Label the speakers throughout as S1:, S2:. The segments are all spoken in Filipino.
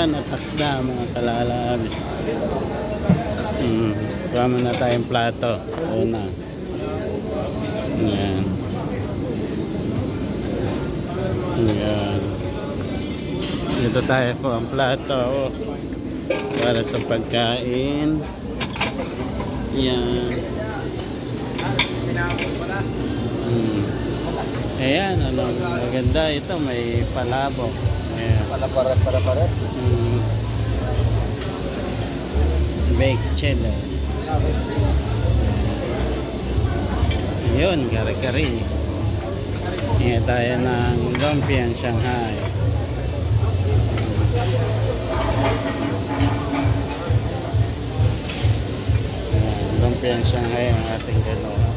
S1: Ayan, natakda mga kalalabs. Kuha muna tayong plato. Una. Ayan. Ayan. Dito tayo po ang plato para sa pagkain. Ayan. Ayan, ano, maganda ito, may palabok. Ayan.
S2: Para.
S1: Baked chili. Ayun, kare-kare. Ayan tayo ng lumpiang Shanghai. Ayan, lumpiang Shanghai ang ating gano'n.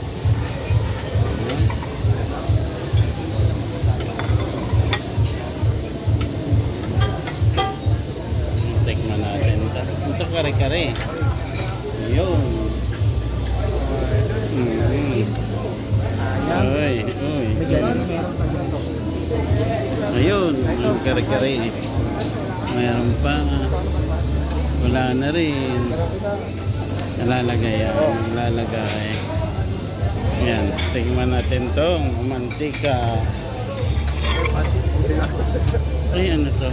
S1: Tikman natin ito. Ito kare-kare. Ayun. Uy. Ayun, ang kare-kare. Mayroon pa. Wala na rin. Lalagay yan. Lalagay. Yan. Tingnan natin tong mantika. Ay, ano to?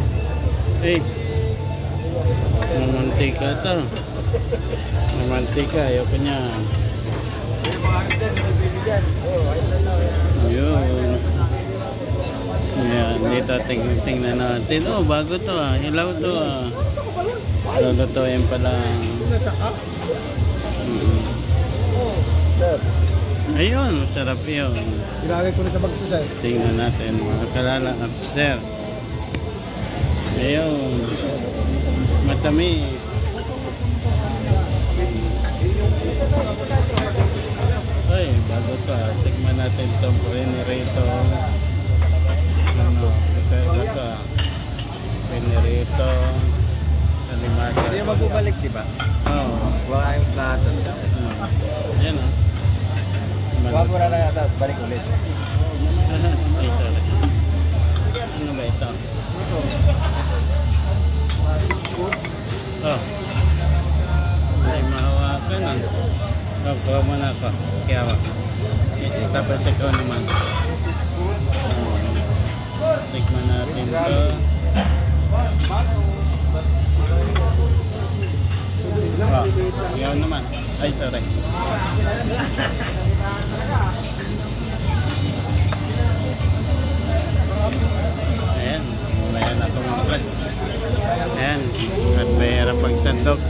S1: Ay. Mantika to. Mantika. Ayoko niya. Ayun. Ayan, dito tingnan natin. Oh, bago to ah. Hilaw to ah. Lulutuin pa lang. Ayun, masarap yun.
S2: Ilagay ko na sa bagso, sir.
S1: Tingnan natin mga kalala upstairs. Ayun. Matamis. Ay, bago to ah. Tikman natin itong pinirito. Ano, ito ah. Pinirito. Kalimata.
S2: Hindi magbubalik, di ba?
S1: Oo.
S2: Wala yung plato.
S1: Yan ah.
S2: Huwag mo na lang ata, balik ulit.
S1: Ay, sorry. Ano ba ito? Oh. Ay, mahawakan ah. Oh, kuha mo na ako. Kaya ako. Tapos ikaw naman. Tikman natin ito. Oh, ikaw naman. Ay, sorry. Ayan, mamaya na itong vlog. Ayan, at mahirap pagsandok.